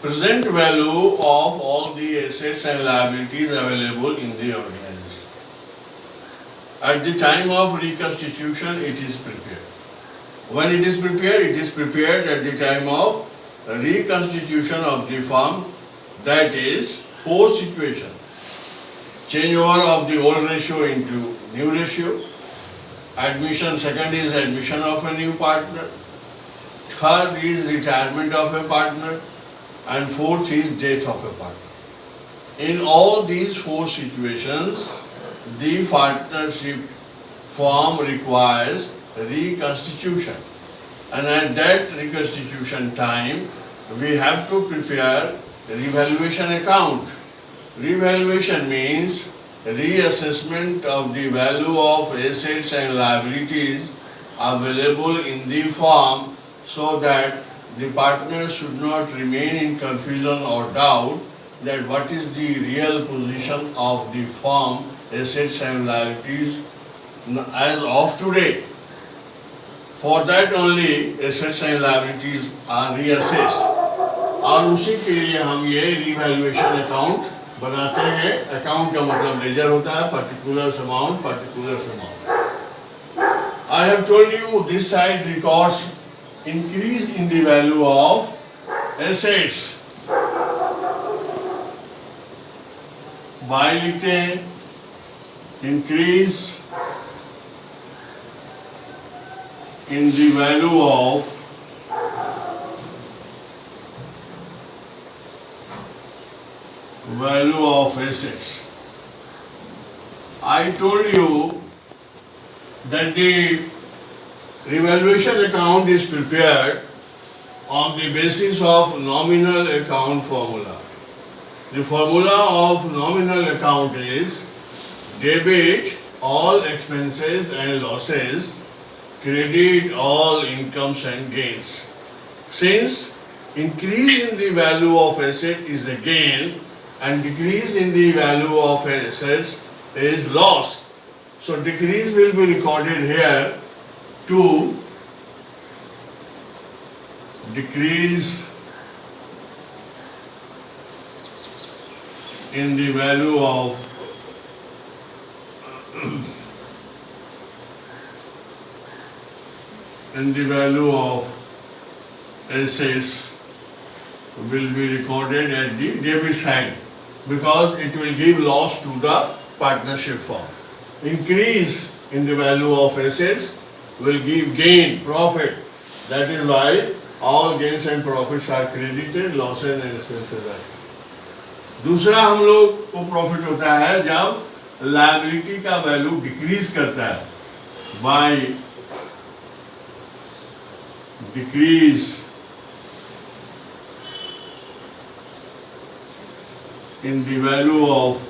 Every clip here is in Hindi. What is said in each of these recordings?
present value of all the assets and liabilities available in the organization. At the time of reconstitution, it is prepared. When it is prepared at the time of reconstitution of the firm. That is four situations. Changeover of the old ratio into new ratio. Admission, second is admission of a new partner. Third is retirement of a partner. And fourth is death of a partner. In all these four situations, the partnership firm requires reconstitution. And at that reconstitution time, we have to prepare revaluation account. Revaluation means reassessment of the value of assets and liabilities available in the firm so that the partners should not remain in confusion or doubt that what is the real position of the firm assets and liabilities as of today. For that only assets and liabilities are reassessed. और उसी के लिए हम ये रिवैल्यूएशन अकाउंट बनाते हैं. अकाउंट का मतलब लेजर होता है, particular amount. I have told you this side records increase in the value of assets. By लिखते हैं, increase in the value of assets. I told you that the revaluation account is prepared on the basis of nominal account formula. The formula of nominal account is debit all expenses and losses, credit all incomes and gains. Since increase in the value of asset is a gain and decrease in the value of assets is loss, so decrease will be recorded here to decrease in the value of assets will be recorded at the debit side because it will give loss to the partnership firm. Increase in the value of assets will give gain, profit. That is why all gains and profits are credited, losses and expenses are. दूसरा हम लोग को प्रॉफिट होता है जब लायबिलिटी का वैल्यू डिक्रीज करता है, by decrease in the value of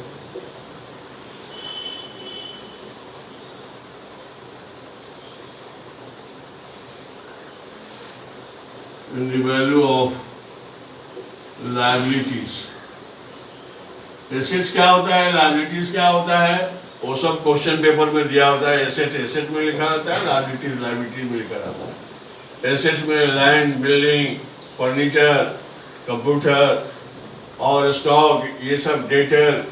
liabilities. Assets क्या होता है, लायबिलिटीज क्या होता है, वो सब क्वेश्चन पेपर में दिया होता है. एसेट में लिखा रहता है, लायबिलिटीज में लिखा रहता है. एसेट्स में लैंड, बिल्डिंग, फर्नीचर, कंप्यूटर और स्टॉक, ये सब डेटर,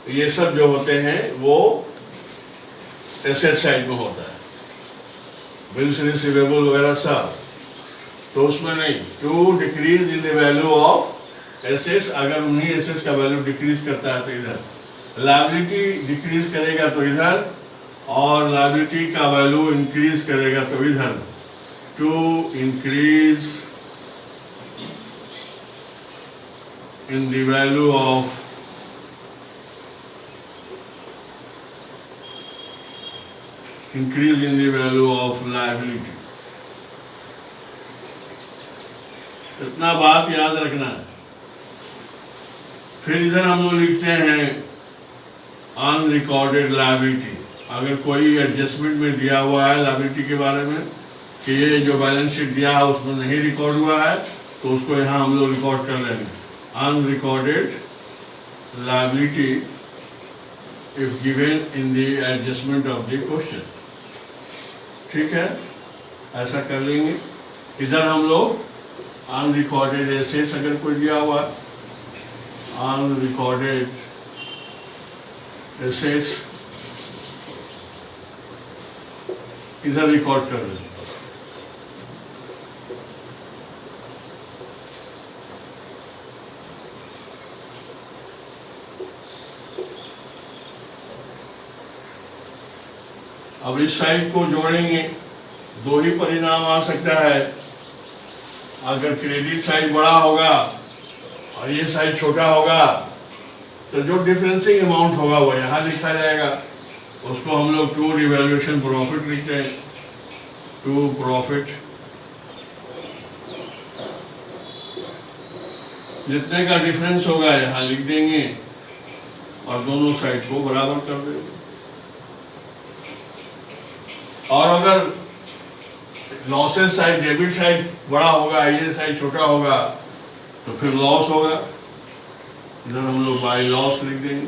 ये सब जो होते हैं वो एसेट साइड में होता है. बिल्स रिसीवेबल वगैरह सब, तो उसमें नहीं. To decrease in the value of assets, अगर उन्हीं एसेट्स का वैल्यू डिक्रीज करता है तो इधर, लायबिलिटी डिक्रीज करेगा तो इधर, और लायबिलिटी का वैल्यू इंक्रीज करेगा तो इधर. To increase in the value of increase in the value of liability. इतना बात याद रखना है. फिर इधर हम लोग लिखते हैं अनरिकॉर्डेड लायबिलिटी. अगर कोई एडजस्टमेंट में दिया हुआ है लायबिलिटी के बारे में कि ये जो बैलेंस शीट दिया है उसमें नहीं रिकॉर्ड हुआ है, तो उसको यहाँ हम लोग रिकॉर्ड कर लेंगे. Unrecorded liability if given in the adjustment of the question. ठीक है, ऐसा कर लेंगे. इधर हम लोग अनरिकॉर्डेड एसेट्स अगर कोई दिया हुआ, अनरिकॉर्डेड एसेट्स इधर रिकॉर्ड कर दें। अब इस साइड को जोड़ेंगे, दो ही परिणाम आ सकता है। अगर क्रेडिट साइड बड़ा होगा और ये साइड छोटा होगा तो जो डिफरेंसिंग अमाउंट होगा वो यहाँ लिखा जाएगा, उसको हम लोग टू रिवैल्यूएशन प्रॉफिट लिखते हैं। टू प्रॉफिट जितने का डिफरेंस होगा यहाँ लिख देंगे और दोनों साइड को बराबर कर देंगे। और अगर लॉसेस साइड, डेबिट साइड बड़ा होगा, ये साइड छोटा होगा तो फिर लॉस होगा, इधर हम लोग बाय लॉस लिख देंगे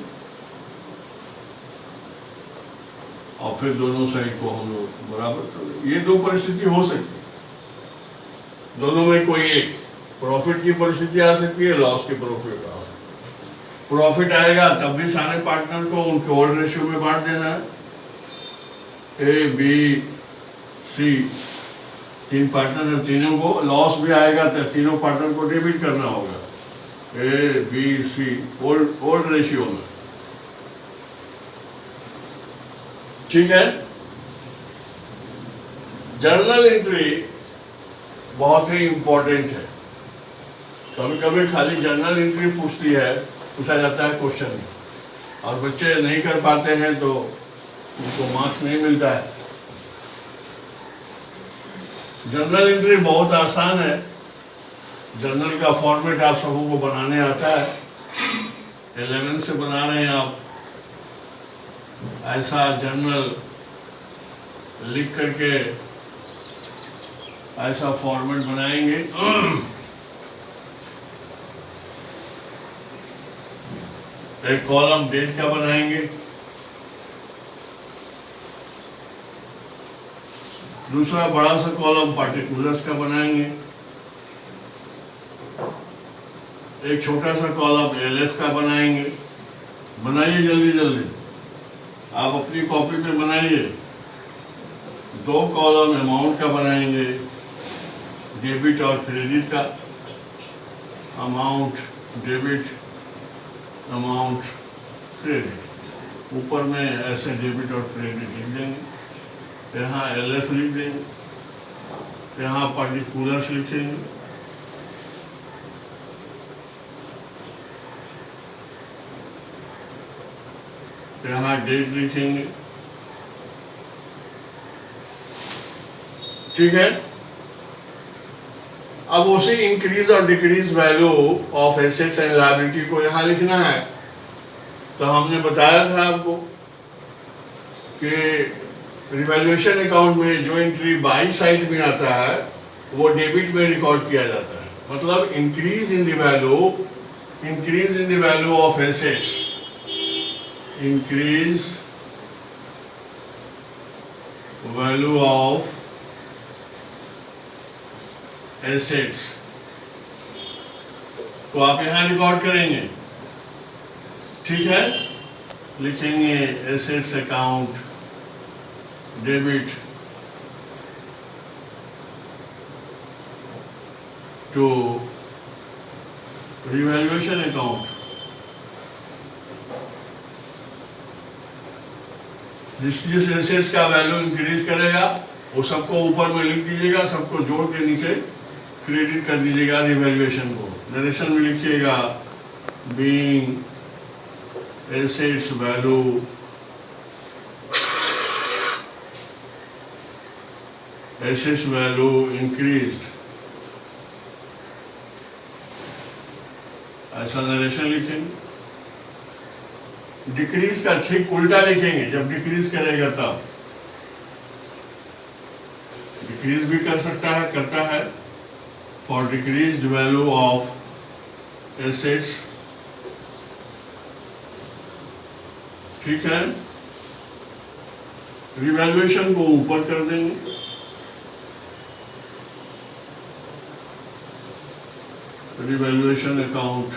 और फिर दोनों साइड को हम लोग बराबर कर देंगे। ये दो परिस्थिति हो सकती है, दोनों में कोई एक प्रॉफिट की परिस्थिति आ सकती है, लॉस की प्रॉफिट आ सकती है। प्रॉफिट आएगा तब भी सारे पार्टनर को उनके ओल्ड रेशियो में बांट देना है। ए बी सी तीन पार्टनर है, तीनों को लॉस भी आएगा तो तीनों पार्टनर को डेबिट करना होगा। A B C old ratio में, ठीक है। जर्नल एंट्री बहुत ही इंपॉर्टेंट है। कभी कभी खाली जर्नल एंट्री पूछा जाता है क्वेश्चन में, और बच्चे नहीं कर पाते हैं तो उनको मार्क्स नहीं मिलता है। जर्नल एंट्री बहुत आसान है। जर्नल का फॉर्मेट आप सबों को बनाने आता है, 11 से बना रहे हैं आप। ऐसा जर्नल लिख करके ऐसा फॉर्मेट बनाएंगे। एक कॉलम डेट का बनाएंगे, दूसरा बड़ा सा कॉलम पार्टिकुलर्स का बनाएंगे, एक छोटा सा कॉलम एलएफ का बनाएंगे। बनाइए जल्दी जल्दी, आप अपनी कॉपी पे बनाइए। दो कॉलम अमाउंट का बनाएंगे, डेबिट और क्रेडिट का। अमाउंट डेबिट, अमाउंट क्रेडिट, ऊपर में ऐसे डेबिट और क्रेडिट लिख देंगे। यहाँ एलएफ लिख देंगे, यहाँ पार्टिकुलर्स लिखेंगे, यहाँ डेट लिखेंगे, ठीक है। अब उसी इंक्रीज और decrease value of assets and liability को यहाँ लिखना है। तो हमने बताया था आपको कि रिवैल्यूएशन अकाउंट में जो एंट्री बाई साइड में आता है वो डेबिट में रिकॉर्ड किया जाता है। मतलब increase in the value of assets, increase value of assets को आप यहां रिकॉर्ड करेंगे, ठीक है। लिखेंगे assets account debit to revaluation account. जिस एसेट्स का वैल्यू इंक्रीज करेगा वो सबको ऊपर में लिख दीजिएगा, सबको जोड़ के नीचे क्रेडिट कर दीजिएगा रिवैल्यूएशन को। नरेशन में लिखिएगा बीइंग एसेट्स वैल्यू इंक्रीज्ड, ऐसा नरेशन लिखेंगे। डिक्रीज का ठीक उल्टा लिखेंगे, जब डिक्रीज करेगा तब। डिक्रीज भी कर सकता है, करता है। For decreased value of assets, ठीक है। रिवैल्यूएशन को ऊपर कर देंगे, revaluation account,